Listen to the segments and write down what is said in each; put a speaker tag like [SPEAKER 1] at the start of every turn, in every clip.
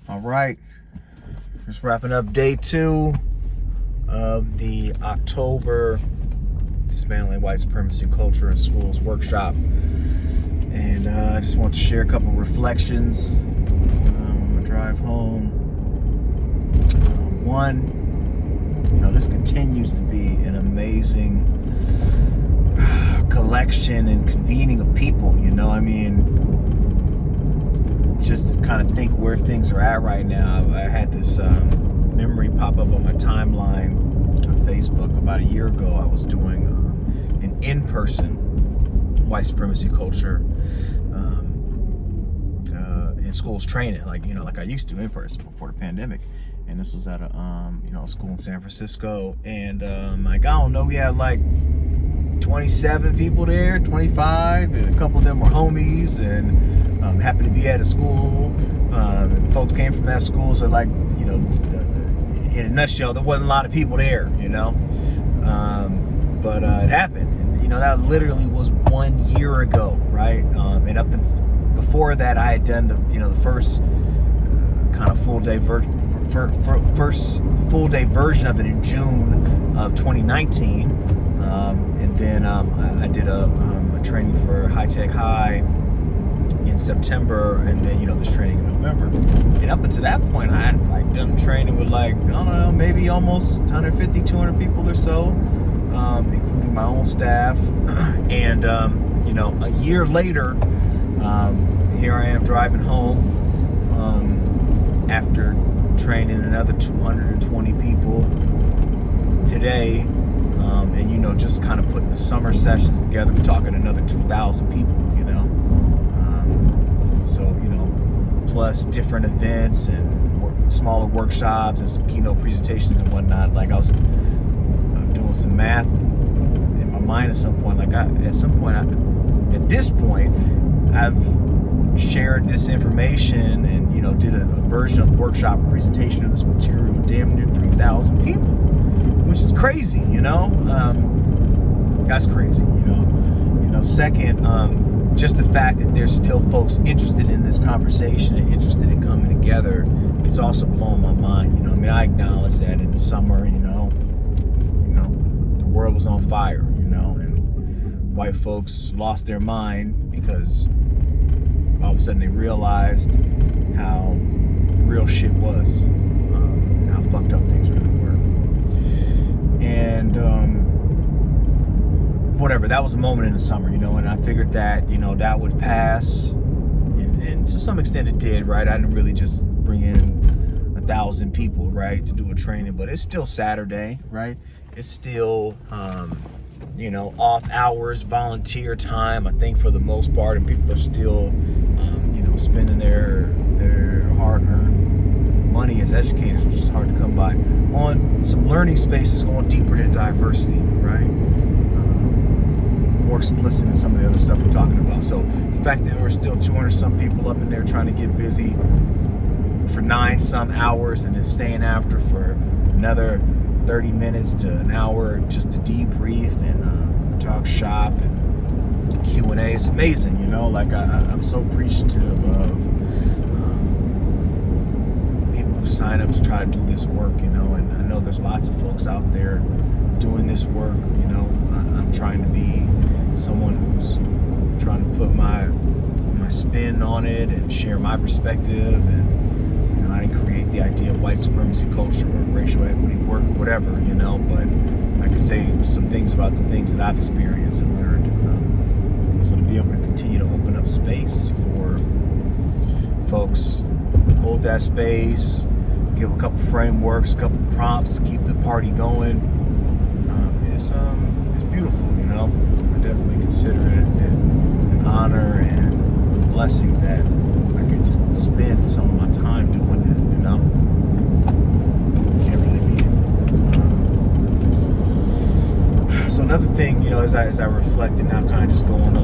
[SPEAKER 1] All right, just wrapping up day 2 of the October Dismantling White Supremacy Culture in Schools workshop. And I just want to share a couple reflections on my drive home. One, this continues to be an amazing collection and convening of people, just to kind of think where things are at right now. I had this memory pop up on my timeline on Facebook about a year ago. I was doing an in-person white supremacy culture in schools training, like I used to in person before the pandemic. And this was at a school in San Francisco, and I don't know, we had like 27 people there, 25, and a couple of them were homies, and happened to be at a school, and folks came from that school, so in a nutshell, there wasn't a lot of people there, but it happened, and that literally was 1 year ago, right? And before that, I had done the first kind of full day first full day version of it in June of 2019, and then I did a training for High Tech High in September, and then this training in November. And up until that point, I had done training with maybe almost 150, 200 people or so, including my own staff. And a year later, here I am driving home after training another 220 people today, and just kind of putting the summer sessions together. We're talking another 2,000 people, so plus different events and smaller workshops and some keynote presentations and whatnot. I was doing some math in my mind at some point. At this point, I've shared this information and did a version of the workshop presentation of this material with damn near 3,000 people, which is crazy. That's crazy. Second, just the fact that there's still folks interested in this conversation and interested in coming together, it's also blowing my mind. I acknowledge that in the summer, the world was on fire, and white folks lost their mind because all of a sudden they realized how real shit was, and how fucked up things really were. And whatever, that was a moment in the summer, and I figured that, that would pass, and to some extent it did, right? I didn't really just bring in 1,000 people, right, to do a training, but it's still Saturday, right? It's still, off hours, volunteer time, I think, for the most part, and people are still, spending their hard-earned money as educators, which is hard to come by, on some learning spaces going deeper into diversity, right? More explicit than some of the other stuff we're talking about. So the fact that there were still 200-some people up in there trying to get busy for 9-some hours and then staying after for another 30 minutes to an hour just to debrief and talk shop and Q&A. It's amazing, I'm so appreciative of people who sign up to try to do this work, and I know there's lots of folks out there doing this work. I'm trying to be someone who's trying to put my spin on it and share my perspective, and I didn't create the idea of white supremacy culture or racial equity work or whatever, but I can say some things about the things that I've experienced and learned. So to be able to continue to open up space for folks, hold that space, give a couple frameworks, a couple prompts, keep the party going, it's beautiful, I definitely consider it an honor and a blessing that I get to spend some of my time doing it, Can't really beat it. So another thing, as I reflect and now kind of just go on to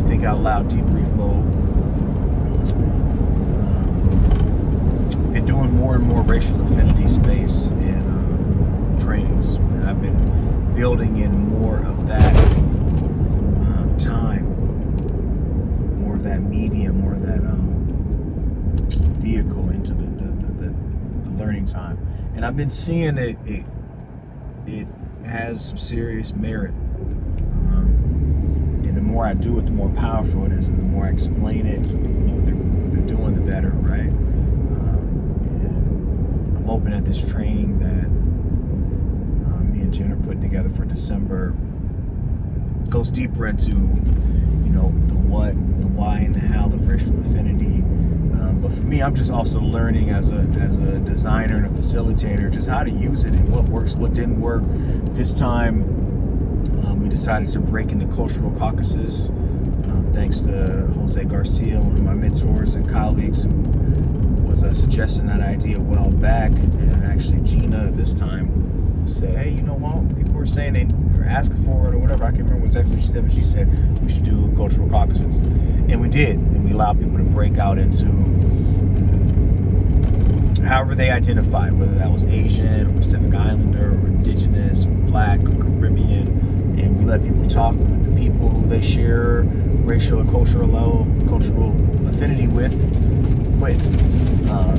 [SPEAKER 1] think out loud debrief mode, been doing more and more racial affinity space in trainings, and I've been building in more of that time, more of that medium, more of that vehicle into the learning time. And I've been seeing it has some serious merit. And the more I do it, the more powerful it is, and the more I explain it, so people know what they're doing, the better, right? And I'm hoping that this training that me and Jen are putting together for December goes deeper into, the what, the why, and the how of racial affinity. But for me, I'm just also learning as a designer and a facilitator just how to use it and what works, what didn't work. This time, we decided to break into cultural caucuses, thanks to Jose Garcia, one of my mentors and colleagues, who was suggesting that idea a while back. And actually Gina this time said, hey, people were saying they were asking for it or whatever. I can't remember exactly what she said, but she said we should do cultural caucuses. And we did. And we allowed people to break out into however they identified, whether that was Asian or Pacific Islander or Indigenous or Black or Caribbean. And we let people talk with the people who they share racial or cultural affinity with.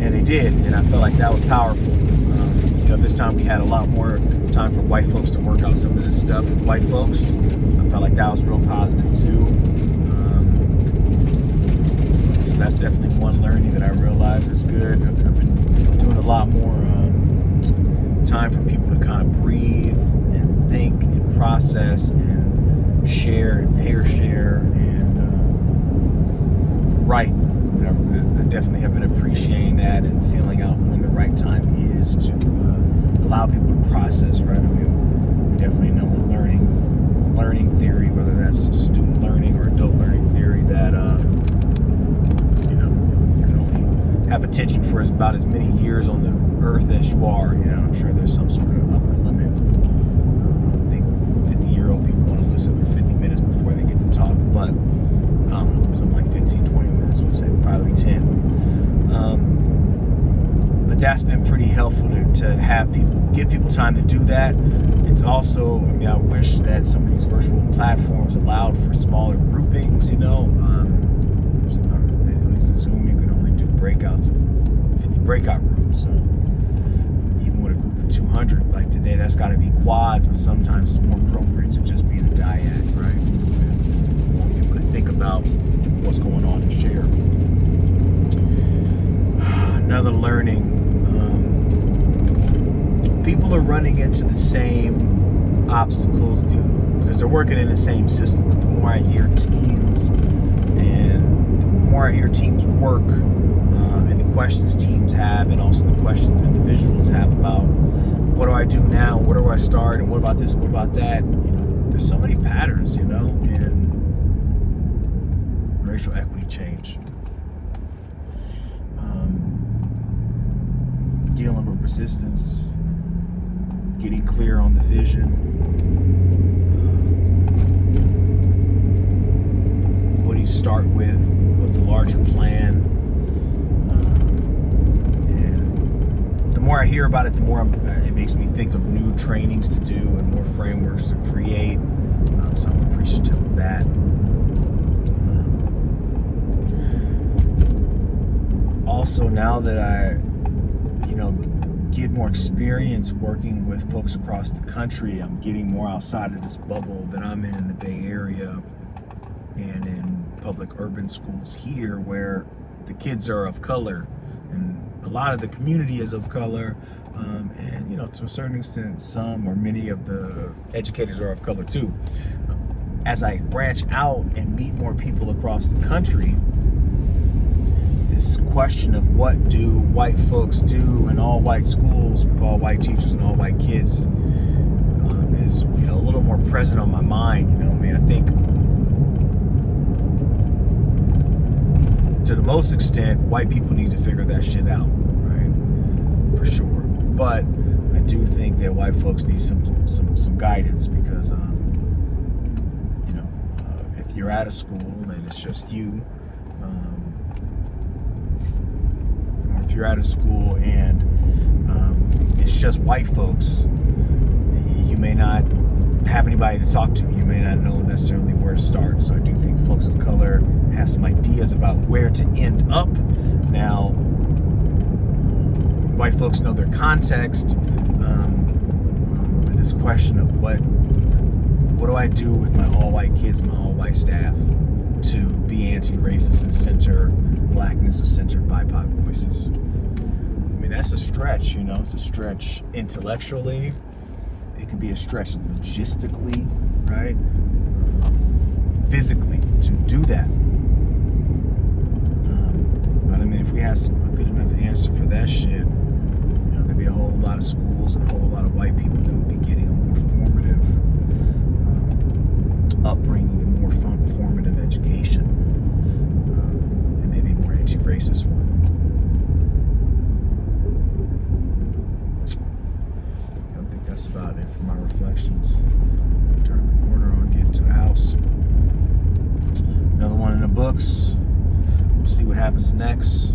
[SPEAKER 1] And they did. And I felt like that was powerful. This time we had a lot more time for white folks to work out some of this stuff with white folks. I felt like that was real positive too. So that's definitely one learning that I realized is good. I've been doing a lot more time for people to kind of breathe and think and process and share and pair share and write. I definitely have been appreciating that and feeling out when the right time is to allow people to process, right? I mean, we definitely know in learning theory, whether that's student learning or adult learning theory, that you can only have attention for about as many years on the earth as you are. I'm sure there's some sort of upper limit. I think 50-year-old people want to listen for 50 minutes before they get to talk, but something like 15, 20 minutes, we'll say probably 10. But that's been pretty helpful to have give people time to do that. It's also, I wish that some of these virtual platforms allowed for smaller groupings, at least in Zoom, you can only do breakouts of 50 breakout rooms. So even with a group of 200, like today, that's got to be quads, but sometimes it's more appropriate to just be in a dyad, right? We want people to think about what's going on and share. Another learning, people are running into the same obstacles because they're working in the same system. But the more I hear teams work, and the questions teams have, and also the questions individuals have about what do I do now, where do I start, and what about this, what about that, there's so many patterns, in racial equity change. Dealing with resistance, getting clear on the vision. What do you start with? What's the larger plan? And the more I hear about it, the more it makes me think of new trainings to do and more frameworks to create. So I'm appreciative of that. Also, now that I get more experience working with folks across the country, I'm getting more outside of this bubble that I'm in the Bay Area and in public urban schools here, where the kids are of color and a lot of the community is of color, and to a certain extent some or many of the educators are of color too. As I branch out and meet more people across the country, this question of what do white folks do in all white schools with all white teachers and all white kids is a little more present on my mind. I think to the most extent white people need to figure that shit out, right? For sure. But I do think that white folks need some guidance, because if you're at a school and it's just you, if you're at a school and it's just white folks, you may not have anybody to talk to. You may not know necessarily where to start. So I do think folks of color have some ideas about where to end up. Now, folks know their context. With this question of what do I do with my all-white kids, my all-white staff, to be anti-racist and center blackness or center BIPOC voices. I mean, that's a stretch, you know. It's a stretch intellectually. It could be a stretch logistically, right? Physically, to do that. But I mean, if we had a good enough answer for that shit, you know, there'd be a whole lot of schools and a whole lot of white people that would be getting a more formative upbringing and more formative education, and maybe a more anti-racist one. I think that's about it for my reflections. So turn the corner on, get into the house. Another one in the books. We'll see what happens next.